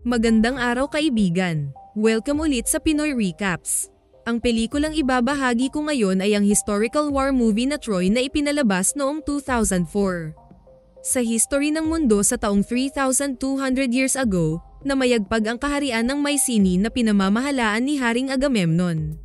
Magandang araw kaibigan! Welcome ulit sa Pinoy Recaps. Ang pelikulang ibabahagi ko ngayon ay ang historical war movie na Troy na ipinalabas noong 2004. Sa history ng mundo sa taong 3,200 years ago, namayagpag ang kaharian ng Mycenae na pinamamahalaan ni Haring Agamemnon.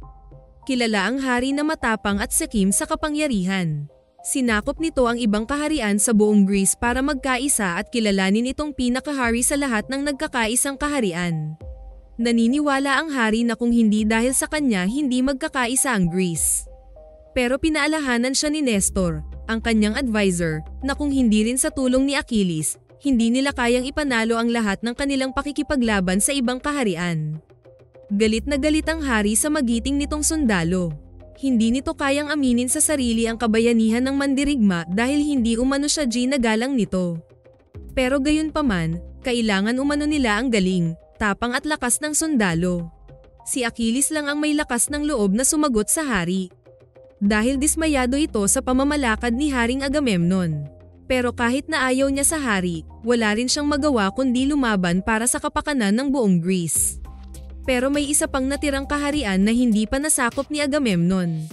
Kilala ang hari na matapang at sakim sa kapangyarihan. Sinakop nito ang ibang kaharian sa buong Greece para magkaisa at kilalanin itong pinakahari sa lahat ng nagkakaisang kaharian. Naniniwala ang hari na kung hindi dahil sa kanya hindi magkakaisa ang Greece. Pero pinaalahanan siya ni Nestor, ang kanyang advisor, na kung hindi rin sa tulong ni Achilles, hindi nila kayang ipanalo ang lahat ng kanilang pakikipaglaban sa ibang kaharian. Galit na galit ang hari sa magiting nitong sundalo. Hindi nito kayang aminin sa sarili ang kabayanihan ng mandirigma dahil hindi umano siya ginagalang nito. Pero gayunpaman, kailangan umano nila ang galing, tapang at lakas ng sundalo. Si Achilles lang ang may lakas ng loob na sumagot sa hari. Dahil dismayado ito sa pamamalakad ni Haring Agamemnon. Pero kahit na ayaw niya sa hari, wala rin siyang magawa kundi lumaban para sa kapakanan ng buong Greece. Pero may isa pang natirang kaharian na hindi pa nasakop ni Agamemnon.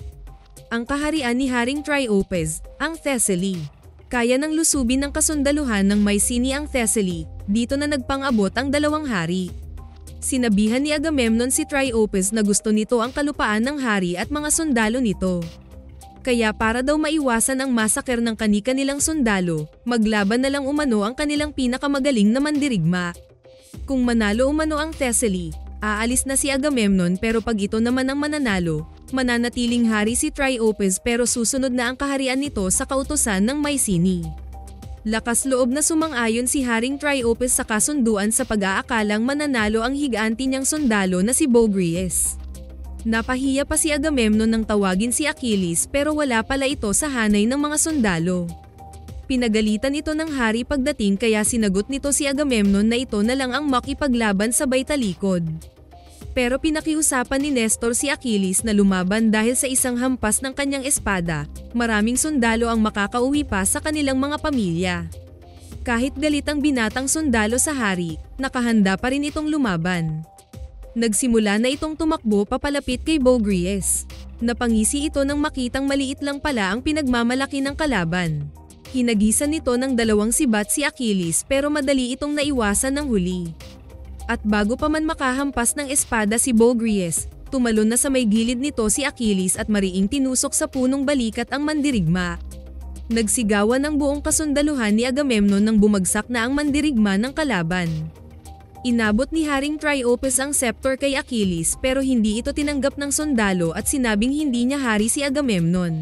Ang kaharian ni Haring Triopas, ang Thessaly. Kaya nang lusubin ng kasundaluhan ng Mycenae ang Thessaly, dito na nagpang-abot ang dalawang hari. Sinabihan ni Agamemnon si Triopas na gusto nito ang kalupaan ng hari at mga sundalo nito. Kaya para daw maiwasan ang masaker ng kani-kanilang sundalo, maglaban na lang umano ang kanilang pinakamagaling na mandirigma. Kung manalo umano ang Thessaly, aalis na si Agamemnon pero pag ito naman ang mananalo, mananatiling hari si Triopas pero susunod na ang kaharian nito sa kautusan ng Mycenae. Lakas loob na sumang-ayon si Haring Triopas sa kasunduan sa pag-aakalang mananalo ang higanti niyang sundalo na si Boagrius. Napahiya pa si Agamemnon nang tawagin si Achilles pero wala pala ito sa hanay ng mga sundalo. Pinagalitan ito ng hari pagdating kaya sinagot nito si Agamemnon na ito na lang ang makipaglaban sa baitalikod. Pero pinakiusapan ni Nestor si Achilles na lumaban dahil sa isang hampas ng kanyang espada, maraming sundalo ang makakauwi pa sa kanilang mga pamilya. Kahit galit ang binatang sundalo sa hari, nakahanda pa rin itong lumaban. Nagsimula na itong tumakbo papalapit kay Boagrius. Napangisi ito nang makitang maliit lang pala ang pinagmamalaki ng kalaban. Hinagisan nito ng dalawang sibat si Achilles pero madali itong naiwasan ng huli. At bago pa man makahampas ng espada si Boagrius, tumalon na sa may gilid nito si Achilles at mariing tinusok sa punong balikat ang mandirigma. Nagsigawan ang buong kasundaluhan ni Agamemnon nang bumagsak na ang mandirigma ng kalaban. Inabot ni Haring Triopas ang scepter kay Achilles pero hindi ito tinanggap ng sundalo at sinabing hindi niya hari si Agamemnon.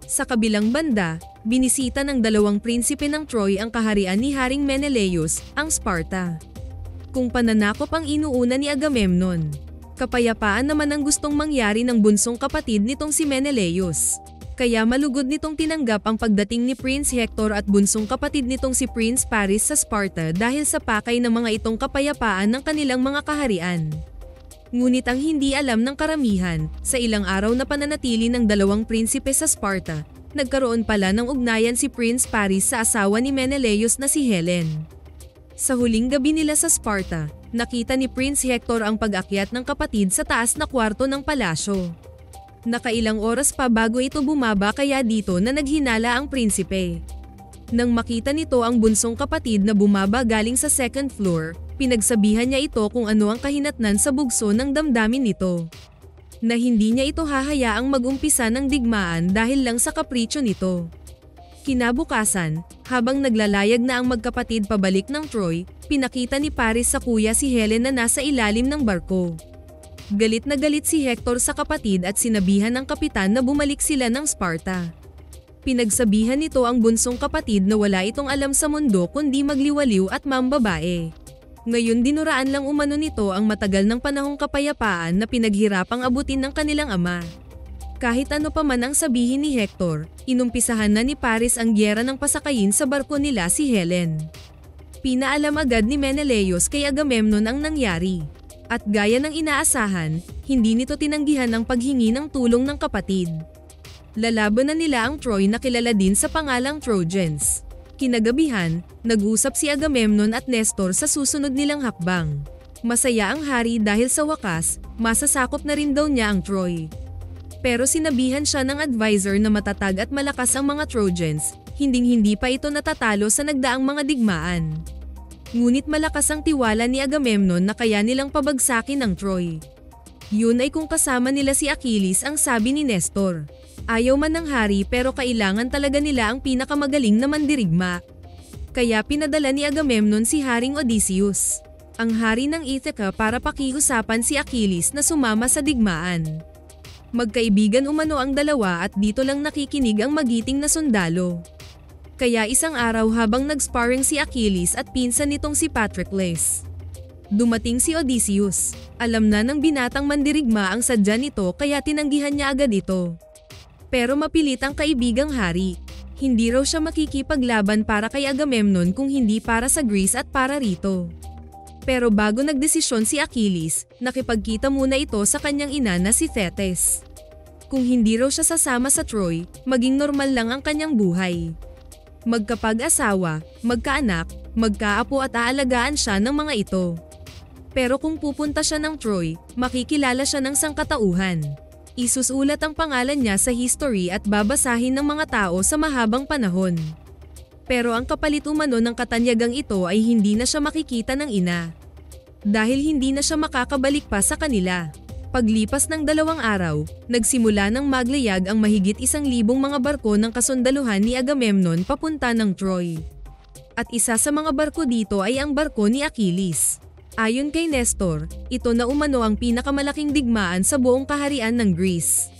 Sa kabilang banda, binisita ng dalawang prinsipe ng Troy ang kaharian ni Haring Menelaus, ang Sparta. Kung pananakop ang inuuna ni Agamemnon, kapayapaan naman ang gustong mangyari ng bunsong kapatid nitong si Menelaus. Kaya malugod nitong tinanggap ang pagdating ni Prince Hector at bunsong kapatid nitong si Prince Paris sa Sparta dahil sa pakay ng mga itong kapayapaan ng kanilang mga kaharian. Ngunit ang hindi alam ng karamihan, sa ilang araw na pananatili ng dalawang prinsipe sa Sparta, nagkaroon pala ng ugnayan si Prince Paris sa asawa ni Menelaus na si Helen. Sa huling gabi nila sa Sparta, nakita ni Prince Hector ang pag-akyat ng kapatid sa taas na kwarto ng palasyo. Nakailang oras pa bago ito bumaba kaya dito na naghinala ang prinsipe. Nang makita nito ang bunsong kapatid na bumaba galing sa second floor, pinagsabihan niya ito kung ano ang kahinatnan sa bugso ng damdamin nito. Na hindi niya ito hahayaang mag-umpisa ng digmaan dahil lang sa kapritsyo nito. Kinabukasan, habang naglalayag na ang magkapatid pabalik ng Troy, pinakita ni Paris sa kuya si Helen na nasa ilalim ng barko. Galit na galit si Hector sa kapatid at sinabihan ng kapitan na bumalik sila ng Sparta. Pinagsabihan nito ang bunsong kapatid na wala itong alam sa mundo kundi magliwaliw at mambabae. Ngayon dinuraan lang umano nito ang matagal ng panahong kapayapaan na pinaghirapang abutin ng kanilang ama. Kahit ano pa man ang sabihin ni Hector, inumpisahan na ni Paris ang gyera ng pasakayin sa barko nila si Helen. Pinaalam agad ni Menelaus kay Agamemnon ang nangyari. At gaya ng inaasahan, hindi nito tinanggihan ang paghingi ng tulong ng kapatid. Lalaban na nila ang Troy na kilala din sa pangalang Trojans. Kinagabihan, nag-usap si Agamemnon at Nestor sa susunod nilang hakbang. Masaya ang hari dahil sa wakas, masasakop na rin daw niya ang Troy. Pero sinabihan siya ng advisor na matatag at malakas ang mga Trojans, hinding-hindi pa ito natatalo sa nagdaang mga digmaan. Ngunit malakas ang tiwala ni Agamemnon na kaya nilang pabagsakin ang Troy. Yun ay kung kasama nila si Achilles, ang sabi ni Nestor. Ayaw man ng hari pero kailangan talaga nila ang pinakamagaling na mandirigma. Kaya pinadala ni Agamemnon si Haring Odysseus, ang hari ng Ithaca, para pakiusapan si Achilles na sumama sa digmaan. Magkaibigan umano ang dalawa at dito lang nakikinig ang magiting na sundalo. Kaya isang araw habang nag-sparring si Achilles at pinsan nitong si Patroclus, dumating si Odysseus. Alam na ng binatang mandirigma ang sadya nito kaya tinanggihan niya agad ito. Pero mapilit ang kaibigang hari. Hindi raw siya makikipaglaban para kay Agamemnon kung hindi para sa Greece at para rito. Pero bago nagdesisyon si Achilles, nakipagkita muna ito sa kanyang ina na si Thetis. Kung hindi raw siya sasama sa Troy, maging normal lang ang kanyang buhay. Magkapag-asawa, magkaanak, magkaapo at aalagaan siya ng mga ito. Pero kung pupunta siya ng Troy, makikilala siya ng sangkatauhan. Isusulat ang pangalan niya sa history at babasahin ng mga tao sa mahabang panahon. Pero ang kapalit umano ng katanyagang ito ay hindi na siya makikita ng ina. Dahil hindi na siya makakabalik pa sa kanila. Paglipas ng 2 araw, nagsimula ng maglayag ang mahigit 1,000 mga barko ng kasundaluhan ni Agamemnon papunta ng Troy. At isa sa mga barko dito ay ang barko ni Achilles. Ayon kay Nestor, ito na umano ang pinakamalaking digmaan sa buong kaharian ng Greece.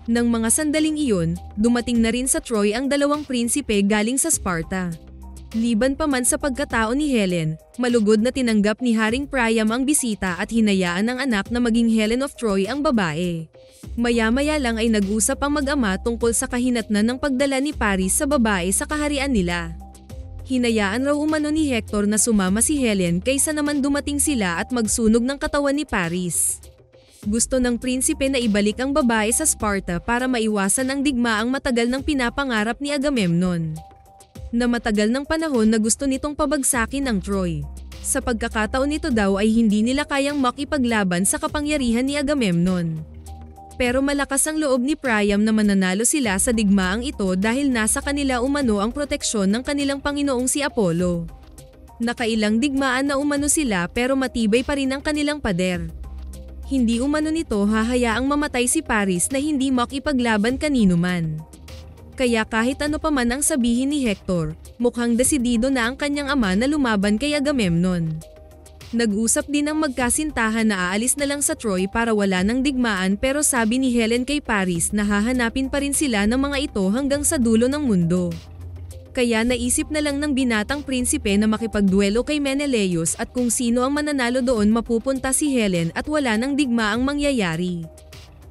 Nang mga sandaling iyon, dumating na rin sa Troy ang 2 prinsipe galing sa Sparta. Liban pa man sa pagkatao ni Helen, malugod na tinanggap ni Haring Priam ang bisita at hinayaan ng anak na maging Helen of Troy ang babae. Maya-maya lang ay nag-usap ang mag-ama tungkol sa kahinatnan ng pagdala ni Paris sa babae sa kaharian nila. Hinayaan raw umano ni Hector na sumama si Helen kaysa naman dumating sila at magsunog ng katawan ni Paris. Gusto ng prinsipe na ibalik ang babae sa Sparta para maiwasan ang digmaang matagal ng pinapangarap ni Agamemnon. Na matagal ng panahon na gusto nitong pabagsakin ang Troy. Sa pagkakataon nito daw ay hindi nila kayang makipaglaban sa kapangyarihan ni Agamemnon. Pero malakas ang loob ni Priam na mananalo sila sa digmaang ito dahil nasa kanila umano ang proteksyon ng kanilang Panginoong si Apollo. Nakailang digmaan na umano sila pero matibay pa rin ang kanilang pader. Hindi umano nito hahayaang mamatay si Paris na hindi makipaglaban kanino man. Kaya kahit ano pa man ang sabihin ni Hector, mukhang desidido na ang kanyang ama na lumaban kay Agamemnon. Nag-usap din ang magkasintahan na aalis na lang sa Troy para wala ng digmaan pero sabi ni Helen kay Paris na hahanapin pa rin sila ng mga ito hanggang sa dulo ng mundo. Kaya naisip na lang ng binatang prinsipe na makipagduelo kay Menelaus at kung sino ang mananalo doon mapupunta si Helen at wala ng digmaang mangyayari.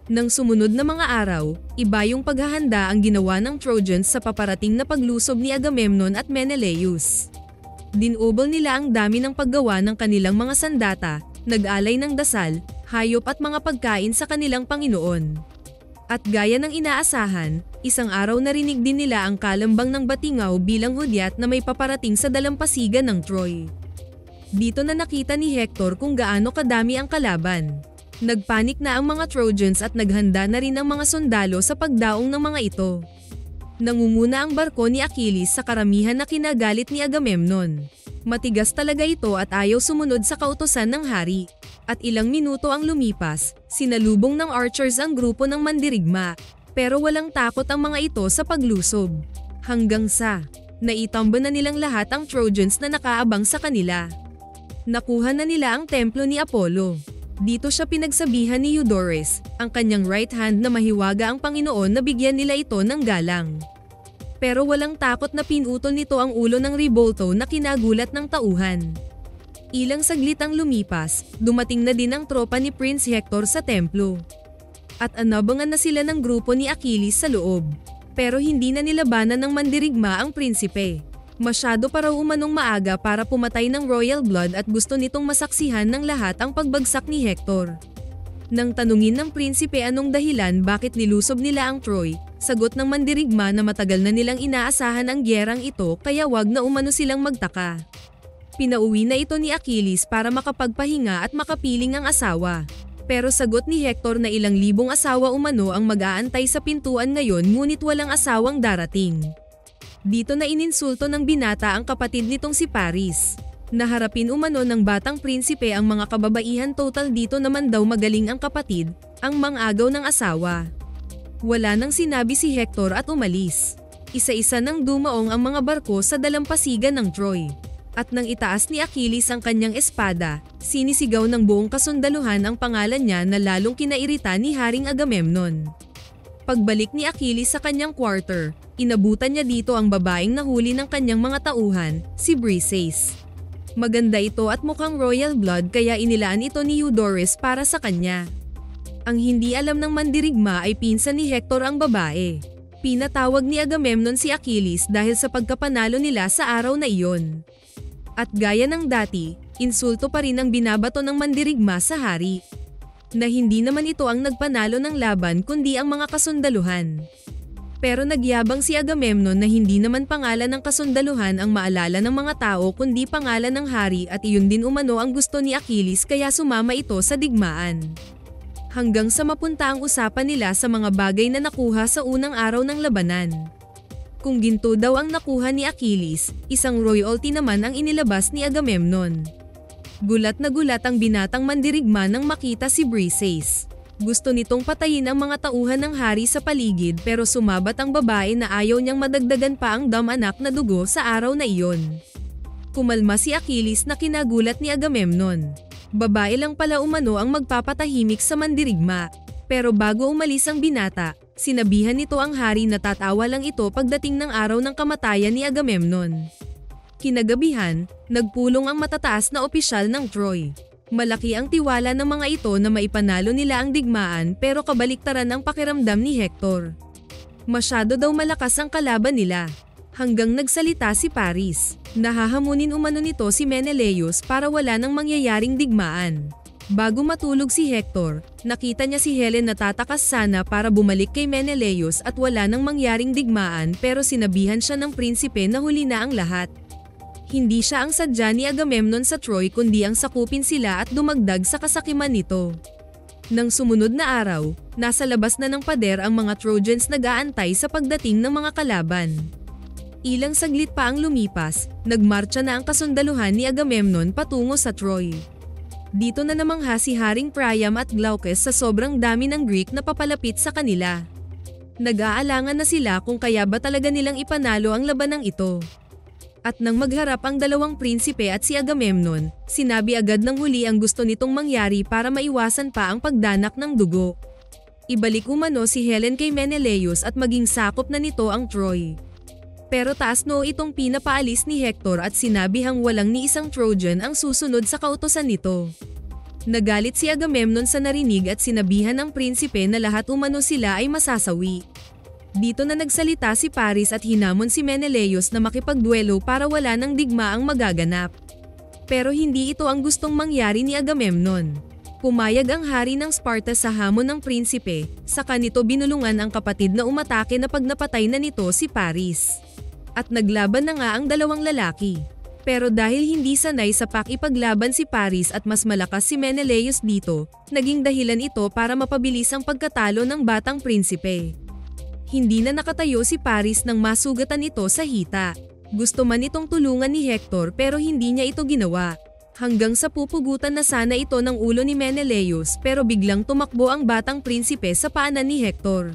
Nang sumunod na mga araw, iba yung paghahanda ang ginawa ng Trojans sa paparating na paglusob ni Agamemnon at Menelaus. Dinubol nila ang dami ng paggawa ng kanilang mga sandata, nag-alay ng dasal, hayop at mga pagkain sa kanilang Panginoon. At gaya ng inaasahan, isang araw narinig din nila ang kalambang ng batingaw bilang hudyat na may paparating sa dalampasigan ng Troy. Dito na nakita ni Hector kung gaano kadami ang kalaban. Nagpanik na ang mga Trojans at naghanda na rin ang mga sundalo sa pagdaong ng mga ito. Nangunguna ang barko ni Achilles sa karamihan na kinagalit ni Agamemnon. Matigas talaga ito at ayaw sumunod sa kautusan ng hari. At ilang minuto ang lumipas, sinalubong ng archers ang grupo ng mandirigma. Pero walang takot ang mga ito sa paglusob. Hanggang sa naitamba na nilang lahat ang Trojans na nakaabang sa kanila. Nakuha na nila ang templo ni Apollo. Dito siya pinagsabihan ni Eudorus, ang kanyang right hand na mahiwaga ang Panginoon na bigyan nila ito ng galang. Pero walang takot na pinutol nito ang ulo ng Ribolto na kinagulat ng tauhan. Ilang saglit ang lumipas, dumating na din ang tropa ni Prince Hector sa templo. At anabangan na sila ng grupo ni Achilles sa loob. Pero hindi na nilabanan ng mandirigma ang prinsipe. Masyado pa raw umanong maaga para pumatay ng royal blood at gusto nitong masaksihan ng lahat ang pagbagsak ni Hector. Nang tanungin ng prinsipe anong dahilan bakit nilusob nila ang Troy, Sagot ng mandirigma na matagal na nilang inaasahan ang gyerang ito kaya wag na umano silang magtaka. Pinauwi na ito ni Achilles para makapagpahinga at makapiling ang asawa. Pero sagot ni Hector na ilang libong asawa umano ang mag-aantay sa pintuan ngayon ngunit walang asawang darating. Dito na ininsulto ng binata ang kapatid nitong si Paris. Naharapin umano ng batang prinsipe ang mga kababaihan total dito naman daw magaling ang kapatid, ang mangagaw ng asawa. Wala nang sinabi si Hector at umalis. Isa-isa nang dumaong ang mga barko sa dalampasigan ng Troy. At nang itaas ni Achilles ang kanyang espada, sinisigaw ng buong kasundaluhan ang pangalan niya na lalong kinairita ni Haring Agamemnon. Pagbalik ni Achilles sa kanyang quarter, inabutan niya dito ang babaeng nahuli ng kanyang mga tauhan, si Briseis. Maganda ito at mukhang royal blood kaya inilaan ito ni Eudorus para sa kanya. Ang hindi alam ng mandirigma ay pinsan ni Hector ang babae. Pinatawag ni Agamemnon si Achilles dahil sa pagkapanalo nila sa araw na iyon. At gaya ng dati, insulto pa rin ang binabato ng mandirigma sa hari. Na hindi naman ito ang nagpanalo ng laban kundi ang mga kasundaluhan. Pero nagyabang si Agamemnon na hindi naman pangalan ng kasundaluhan ang maalala ng mga tao kundi pangalan ng hari at iyon din umano ang gusto ni Achilles kaya sumama ito sa digmaan. Hanggang sa mapunta ang usapan nila sa mga bagay na nakuha sa unang araw ng labanan. Kung ginto daw ang nakuha ni Achilles, isang royalty naman ang inilabas ni Agamemnon. Gulat na gulat ang binatang mandirigma nang makita si Briseis. Gusto nitong patayin ang mga tauhan ng hari sa paligid pero sumabat ang babae na ayaw niyang madagdagan pa ang dam-anak na dugo sa araw na iyon. Kumalma si Achilles na kinagulat ni Agamemnon. Babae lang pala umano ang magpapatahimik sa mandirigma. Pero bago umalis ang binata, sinabihan nito ang hari na tatawa lang ito pagdating ng araw ng kamatayan ni Agamemnon. Kinagabihan, nagpulong ang matataas na opisyal ng Troy. Malaki ang tiwala ng mga ito na maipanalo nila ang digmaan pero kabaliktaran ang pakiramdam ni Hector. Masyado daw malakas ang kalaban nila. Hanggang nagsalita si Paris. Nahahamunin umano nito si Menelaus para wala nang mangyayaring digmaan. Bago matulog si Hector, nakita niya si Helen na tatakas sana para bumalik kay Menelaus at wala nang mangyaring digmaan pero sinabihan siya ng prinsipe na huli na ang lahat. Hindi siya ang sadya ni Agamemnon sa Troy kundi ang sakupin sila at dumagdag sa kasakiman nito. Nang sumunod na araw, nasa labas na ng pader ang mga Trojans nag-aantay sa pagdating ng mga kalaban. Ilang saglit pa ang lumipas, nagmarcha na ang kasundaluhan ni Agamemnon patungo sa Troy. Dito na namangha si Haring Priam at Glaucus sa sobrang dami ng Greek na papalapit sa kanila. Nag-aalangan na sila kung kaya ba talaga nilang ipanalo ang labanang ito. At nang magharap ang dalawang prinsipe at si Agamemnon, sinabi agad ng huli ang gusto nitong mangyari para maiwasan pa ang pagdanak ng dugo. Ibalik umano si Helen kay Menelaus at maging sakop na nito ang Troy. Pero taas noo itong pinapaalis ni Hector at sinabihang walang ni isang Trojan ang susunod sa kautusan nito. Nagalit si Agamemnon sa narinig at sinabihan ng prinsipe na lahat umano sila ay masasawi. Dito na nagsalita si Paris at hinamon si Menelaus na makipagduelo para wala nang digmaang magaganap. Pero hindi ito ang gustong mangyari ni Agamemnon. Pumayag ang hari ng Sparta sa hamon ng prinsipe, saka nito binulungan ang kapatid na umatake na pag napatay na nito si Paris. At naglaban na nga ang dalawang lalaki. Pero dahil hindi sanay sa pakipaglaban si Paris at mas malakas si Menelaus dito, naging dahilan ito para mapabilis ang pagkatalo ng batang prinsipe. Hindi na nakatayo si Paris nang masugatan ito sa hita. Gusto man itong tulungan ni Hector pero hindi niya ito ginawa. Hanggang sa pupugutan na sana ito ng ulo ni Menelaus pero biglang tumakbo ang batang prinsipe sa paanan ni Hector.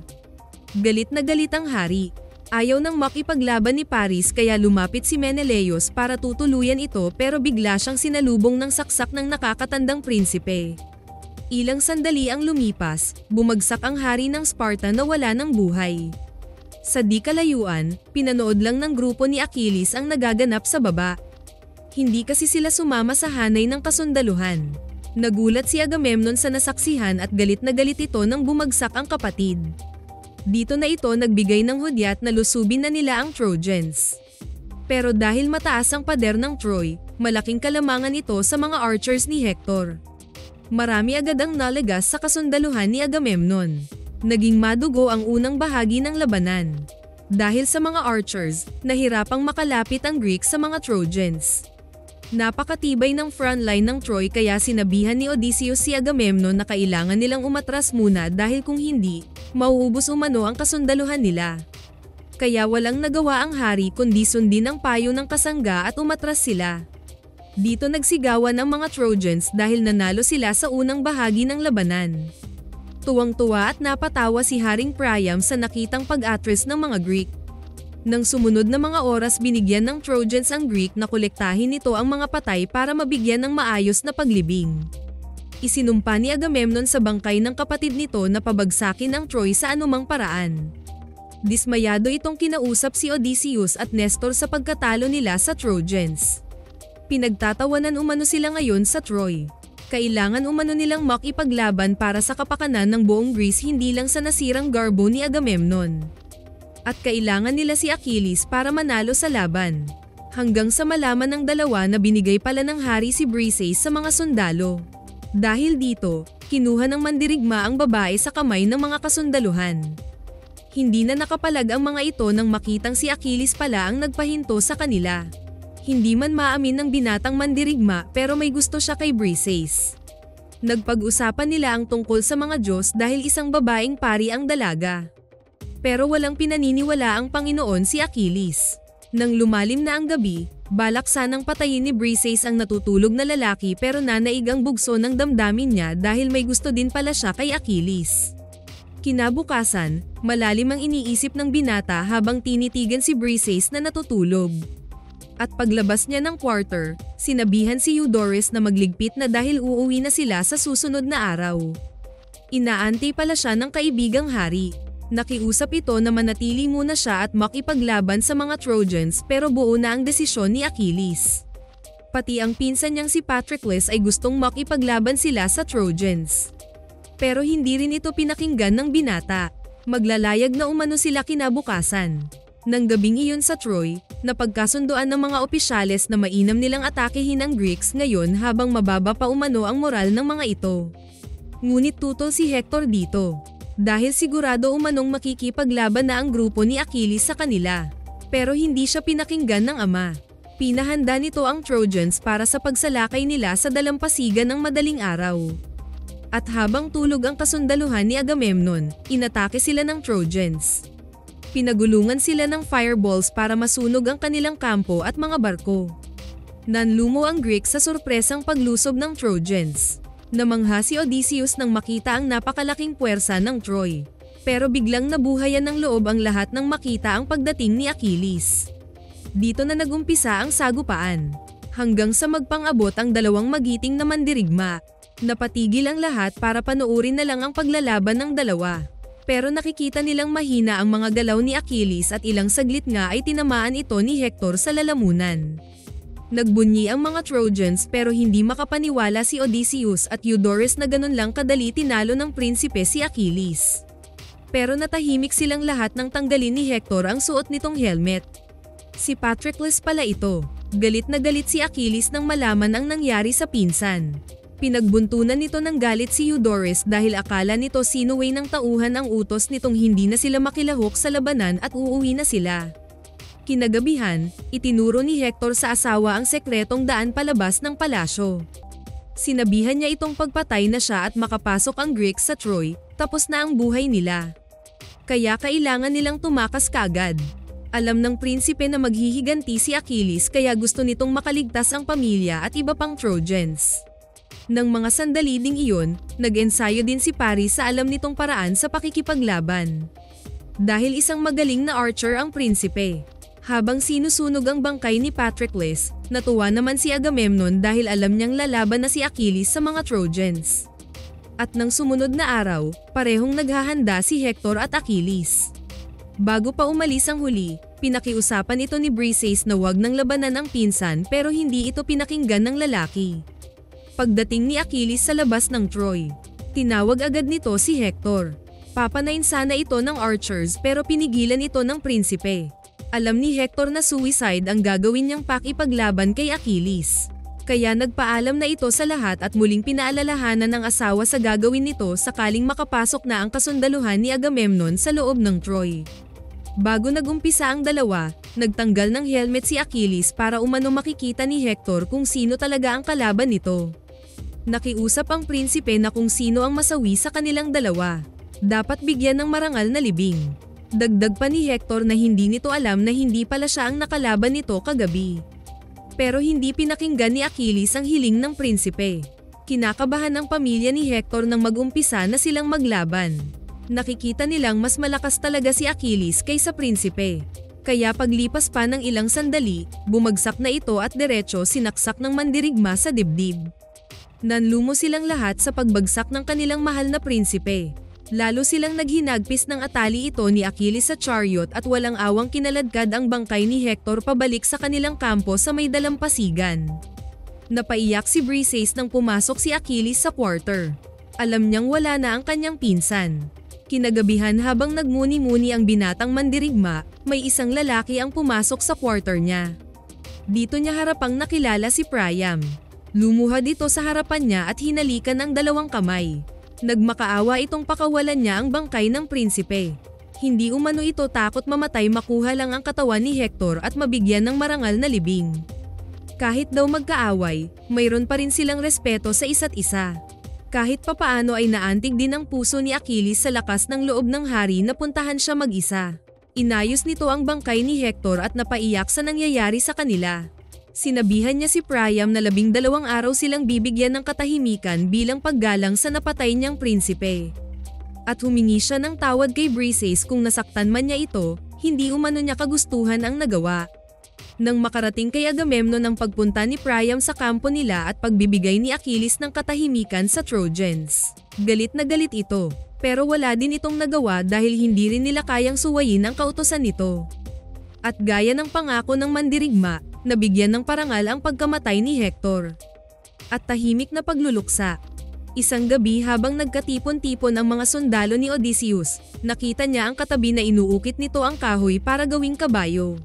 Galit na galit ang hari. Ayaw nang makipaglaban ni Paris kaya lumapit si Menelaus para tutuluyan ito pero bigla siyang sinalubong ng saksak ng nakakatandang prinsipe. Ilang sandali ang lumipas, bumagsak ang hari ng Sparta na wala ng buhay. Sa di kalayuan, pinanood lang ng grupo ni Achilles ang nagaganap sa baba. Hindi kasi sila sumama sa hanay ng kasundaluhan. Nagulat si Agamemnon sa nasaksihan at galit na galit ito nang bumagsak ang kapatid. Dito na ito nagbigay ng hudyat na lusubin na nila ang Trojans. Pero dahil mataas ang pader ng Troy, malaking kalamangan ito sa mga archers ni Hector. Marami agad ang nalagas sa kasundaluhan ni Agamemnon. Naging madugo ang unang bahagi ng labanan. Dahil sa mga archers, nahirapang makalapit ang Greeks sa mga Trojans. Napakatibay ng frontline ng Troy kaya sinabihan ni Odysseus si Agamemnon na kailangan nilang umatras muna dahil kung hindi, mauubos umano ang kasundaluhan nila. Kaya walang nagawa ang hari kundi sundin ang payo ng kasangga at umatras sila. Dito nagsigawan ang mga Trojans dahil nanalo sila sa unang bahagi ng labanan. Tuwang-tuwa at napatawa si Haring Priam sa nakitang pag-atras ng mga Greek. Nang sumunod na mga oras binigyan ng Trojans ang Greek na kolektahin nito ang mga patay para mabigyan ng maayos na paglibing. Isinumpa ni Agamemnon sa bangkay ng kapatid nito na pabagsakin ang Troy sa anumang paraan. Dismayado itong kinausap si Odysseus at Nestor sa pagkatalo nila sa Trojans. Pinagtatawanan umano sila ngayon sa Troy. Kailangan umano nilang makipaglaban para sa kapakanan ng buong Greece hindi lang sa nasirang garbo ni Agamemnon. At kailangan nila si Achilles para manalo sa laban. Hanggang sa malaman ng dalawa na binigay pala ng hari si Briseis sa mga sundalo. Dahil dito, kinuha ng mandirigma ang babae sa kamay ng mga kasundaluhan. Hindi na nakapalag ang mga ito nang makitang si Achilles pala ang nagpahinto sa kanila. Hindi man maamin ng binatang mandirigma pero may gusto siya kay Briseis. Nagpag-usapan nila ang tungkol sa mga Diyos dahil isang babaeng pari ang dalaga. Pero walang pinaniniwala ang Panginoon si Achilles. Nang lumalim na ang gabi, balak sanang patayin ni Briseis ang natutulog na lalaki pero nanaig ang bugso ng damdamin niya dahil may gusto din pala siya kay Achilles. Kinabukasan, malalim ang iniisip ng binata habang tinitigan si Briseis na natutulog. At paglabas niya ng quarter, sinabihan si Eudorus na magligpit na dahil uuwi na sila sa susunod na araw. Inaantay pala siya ng kaibigang hari. Nakiusap ito na manatili muna siya at makipaglaban sa mga Trojans pero buo na ang desisyon ni Achilles. Pati ang pinsan niyang si Patroclus ay gustong makipaglaban sila sa Trojans. Pero hindi rin ito pinakinggan ng binata. Maglalayag na umano sila kinabukasan. Nang gabing iyon sa Troy, napagkasunduan ng mga opisyales na mainam nilang atakehin ang Greeks ngayon habang mababa pa umano ang moral ng mga ito. Ngunit tutol si Hector dito. Dahil sigurado umanong makikipaglaban na ang grupo ni Achilles sa kanila. Pero hindi siya pinakinggan ng ama. Pinahanda nito ang Trojans para sa pagsalakay nila sa dalampasigan ng madaling araw. At habang tulog ang kasundaluhan ni Agamemnon, inatake sila ng Trojans. Pinagulungan sila ng fireballs para masunog ang kanilang kampo at mga barko. Nanlumo ang Greeks sa sorpresang paglusob ng Trojans. Namangha si Odysseus nang makita ang napakalaking puwersa ng Troy. Pero biglang nabuhayan ng loob ang lahat nang makita ang pagdating ni Achilles. Dito na nagumpisa ang sagupaan. Hanggang sa magpang-abot ang dalawang magiting na mandirigma. Napatigil ang lahat para panoorin na lang ang paglalaban ng dalawa. Pero nakikita nilang mahina ang mga galaw ni Achilles at ilang saglit nga ay tinamaan ito ni Hector sa lalamunan. Nagbunyi ang mga Trojans pero hindi makapaniwala si Odysseus at Eudorus na ganun lang kadali tinalo ng prinsipe si Achilles. Pero natahimik silang lahat nang tanggalin ni Hector ang suot nitong helmet. Si Patroclus pala ito. Galit na galit si Achilles nang malaman ang nangyari sa pinsan. Pinagbuntunan nito ng galit si Eudorus dahil akala nito sinuway ng tauhan ang utos nitong hindi na sila makilahok sa labanan at uuwi na sila. Kinagabihan, itinuro ni Hector sa asawa ang sekretong daan palabas ng palasyo. Sinabihan niya itong pagpatay na siya at makapasok ang Greeks sa Troy, tapos na ang buhay nila. Kaya kailangan nilang tumakas kaagad. Alam ng prinsipe na maghihiganti si Achilles kaya gusto nitong makaligtas ang pamilya at iba pang Trojans. Nang mga sandali ding iyon, nag-ensayo din si Paris sa alam nitong paraan sa pakikipaglaban. Dahil isang magaling na archer ang prinsipe. Habang sinusunog ang bangkay ni Patroclus, natuwa naman si Agamemnon dahil alam niyang lalaban na si Achilles sa mga Trojans. At nang sumunod na araw, parehong naghahanda si Hector at Achilles. Bago pa umalis ang huli, pinakiusapan ito ni Briseis na wag nang labanan ang pinsan pero hindi ito pinakinggan ng lalaki. Pagdating ni Achilles sa labas ng Troy, tinawag agad nito si Hector. Papanain sana ito ng archers pero pinigilan ito ng prinsipe. Alam ni Hector na suicide ang gagawin niyang pakipaglaban kay Achilles. Kaya nagpaalam na ito sa lahat at muling pinaalalahanan ng asawa sa gagawin nito sakaling makapasok na ang kasundaluhan ni Agamemnon sa loob ng Troy. Bago nagumpisa ang dalawa, nagtanggal ng helmet si Achilles para umano makikita ni Hector kung sino talaga ang kalaban nito. Nakiusap ang prinsipe na kung sino ang masawi sa kanilang dalawa, dapat bigyan ng marangal na libing. Dagdag pa ni Hector na hindi nito alam na hindi pala siya ang nakalaban nito kagabi. Pero hindi pinakinggan ni Achilles ang hiling ng prinsipe. Kinakabahan ang pamilya ni Hector nang mag-umpisa na silang maglaban. Nakikita nilang mas malakas talaga si Achilles kaysa prinsipe. Kaya paglipas pa ng ilang sandali, bumagsak na ito at diretso sinaksak ng mandirigma sa dibdib. Nanlumo silang lahat sa pagbagsak ng kanilang mahal na prinsipe. Lalo silang naghinagpis ng atali ito ni Achilles sa chariot at walang awang kinaladkad ang bangkay ni Hector pabalik sa kanilang kampo sa may dalampasigan. Napaiyak si Briseis nang pumasok si Achilles sa quarter. Alam niyang wala na ang kanyang pinsan. Kinagabihan habang nagmuni-muni ang binatang mandirigma, may isang lalaki ang pumasok sa quarter niya. Dito niya harapang nakilala si Priam. Lumuhad ito sa harapan niya at hinalikan ang dalawang kamay. Nagmakaawa itong pakawalan niya ang bangkay ng prinsipe. Hindi umano ito takot mamatay, makuha lang ang katawan ni Hector at mabigyan ng marangal na libing. Kahit daw magkaaway, mayroon pa rin silang respeto sa isa't isa. Kahit papaano ay naantig din ang puso ni Achilles sa lakas ng loob ng hari na puntahan siya mag-isa. Inayos nito ang bangkay ni Hector at napaiyak sa nangyayari sa kanila. Sinabihan niya si Priam na 12 araw silang bibigyan ng katahimikan bilang paggalang sa napatay niyang prinsipe. At humingi siya ng tawad kay Briseis kung nasaktan man niya ito, hindi umano niya kagustuhan ang nagawa. Nang makarating kay Agamemnon ang pagpunta ni Priam sa kampo nila at pagbibigay ni Achilles ng katahimikan sa Trojans, galit na galit ito, pero wala din itong nagawa dahil hindi rin nila kayang suwayin ang kautusan nito. At gaya ng pangako ng mandirigma, nabigyan ng parangal ang pagkamatay ni Hector. At tahimik na pagluluksa. Isang gabi habang nagkatipon-tipon ang mga sundalo ni Odysseus, nakita niya ang katabi na inuukit nito ang kahoy para gawing kabayo.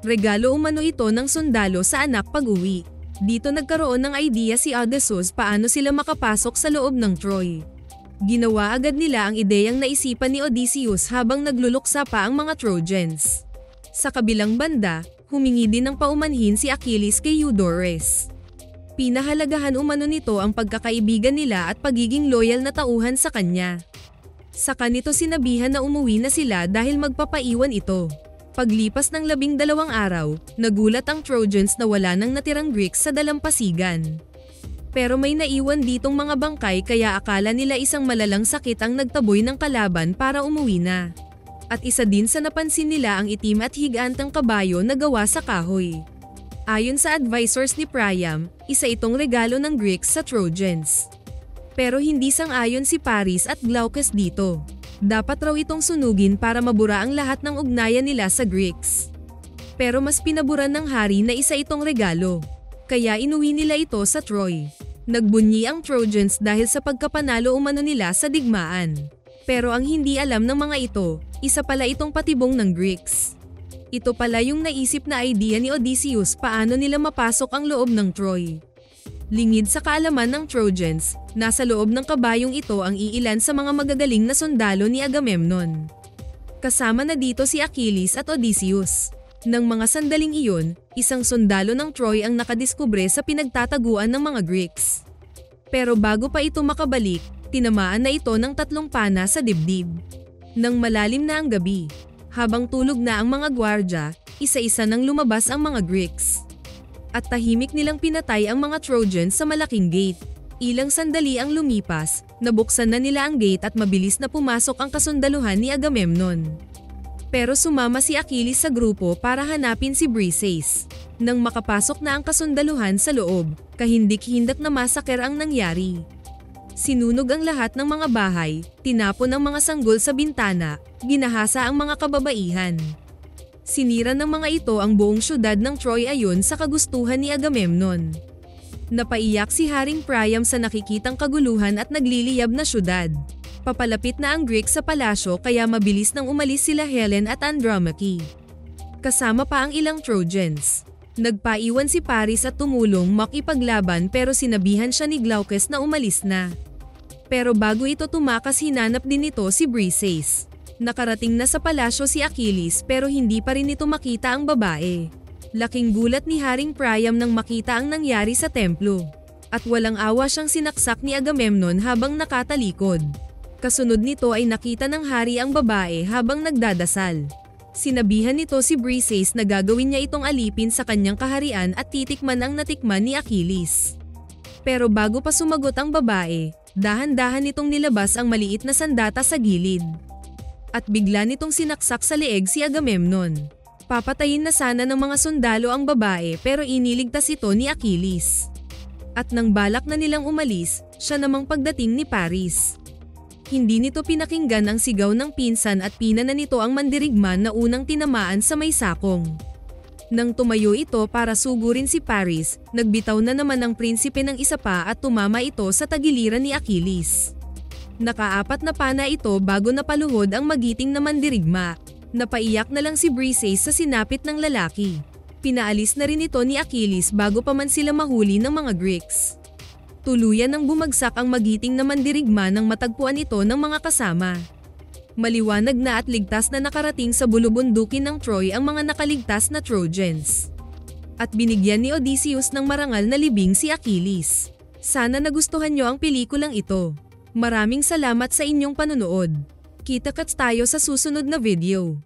Regalo umano ito ng sundalo sa anak pag-uwi. Dito nagkaroon ng idea si Odysseus paano sila makapasok sa loob ng Troy. Ginawa agad nila ang ideyang naisipan ni Odysseus habang nagluluksa pa ang mga Trojans. Sa kabilang banda, humingi din ng paumanhin si Achilles kay Eudorus. Pinahalagahan umano nito ang pagkakaibigan nila at pagiging loyal na tauhan sa kanya. Saka nito sinabihan na umuwi na sila dahil magpapaiwan ito. Paglipas ng 12 araw, nagulat ang Trojans na wala nang natirang Greeks sa dalampasigan. Pero may naiwan ditong mga bangkay kaya akala nila isang malalang sakit ang nagtaboy ng kalaban para umuwi na. At isa din sa napansin nila ang itim at higantang kabayo na gawa sa kahoy. Ayon sa advisors ni Priam, isa itong regalo ng Greeks sa Trojans. Pero hindi sang-ayon si Paris at Glaucus dito. Dapat raw itong sunugin para mabura ang lahat ng ugnayan nila sa Greeks. Pero mas pinaburan ng hari na isa itong regalo. Kaya inuwi nila ito sa Troy. Nagbunyi ang Trojans dahil sa pagkapanalo umano nila sa digmaan. Pero ang hindi alam ng mga ito, isa pala itong patibong ng Greeks. Ito pala yung naisip na idea ni Odysseus paano nila mapasok ang loob ng Troy. Lingid sa kaalaman ng Trojans, nasa loob ng kabayong ito ang iilan sa mga magagaling na sundalo ni Agamemnon. Kasama na dito si Achilles at Odysseus. Nang mga sandaling iyon, isang sundalo ng Troy ang nakadiskubre sa pinagtataguan ng mga Greeks. Pero bago pa ito makabalik, tinamaan na ito ng 3 pana sa dibdib. Nang malalim na ang gabi, habang tulog na ang mga gwardya, isa-isa nang lumabas ang mga Greeks. At tahimik nilang pinatay ang mga Trojans sa malaking gate. Ilang sandali ang lumipas, nabuksan na nila ang gate at mabilis na pumasok ang kasundaluhan ni Agamemnon. Pero sumama si Achilles sa grupo para hanapin si Briseis. Nang makapasok na ang kasundaluhan sa loob, kahindik-hindak na masaker ang nangyari. Sinunog ang lahat ng mga bahay, tinapon ang mga sanggol sa bintana, ginahasa ang mga kababaihan. Sinira ng mga ito ang buong syudad ng Troy ayon sa kagustuhan ni Agamemnon. Napaiyak si Haring Priam sa nakikitang kaguluhan at nagliliyab na syudad. Papalapit na ang Greek sa palasyo kaya mabilis nang umalis sila Helen at Andromache. Kasama pa ang ilang Trojans. Nagpaiwan si Paris at tumulong makipaglaban pero sinabihan siya ni Glaucus na umalis na. Pero bago ito tumakas hinanap din nito si Briseis. Nakarating na sa palasyo si Achilles pero hindi pa rin ito makita ang babae. Laking gulat ni Haring Priam nang makita ang nangyari sa templo. At walang awa siyang sinaksak ni Agamemnon habang nakatalikod. Kasunod nito ay nakita ng hari ang babae habang nagdadasal. Sinabihan nito si Briseis na gagawin niya itong alipin sa kanyang kaharian at titikman ang natikman ni Achilles. Pero bago pa sumagot ang babae, dahan-dahan nitong nilabas ang maliit na sandata sa gilid. At bigla nitong sinaksak sa leeg si Agamemnon. Papatayin na sana ng mga sundalo ang babae pero iniligtas ito ni Achilles. At nang balak na nilang umalis, siya namang pagdating ni Paris. Hindi nito pinakinggan ang sigaw ng pinsan at pinana nito ang mandirigma na unang tinamaan sa may sakong. Nang tumayo ito para sugurin si Paris, nagbitaw na naman ang prinsipe ng isa pa at tumama ito sa tagiliran ni Achilles. Nakaapat na pana ito bago napaluhod ang magiting na mandirigma. Napaiyak na lang si Briseis sa sinapit ng lalaki. Pinaalis na rin ito ni Achilles bago pa man sila mahuli ng mga Greeks. Tuluyan nang bumagsak ang magiting na mandirigma nang matagpuan ito ng mga kasama. Maliwanag na at ligtas na nakarating sa bulubundukin ng Troy ang mga nakaligtas na Trojans. At binigyan ni Odysseus ng marangal na libing si Achilles. Sana nagustuhan nyo ang pelikulang ito. Maraming salamat sa inyong panonood. Kita-kits tayo sa susunod na video.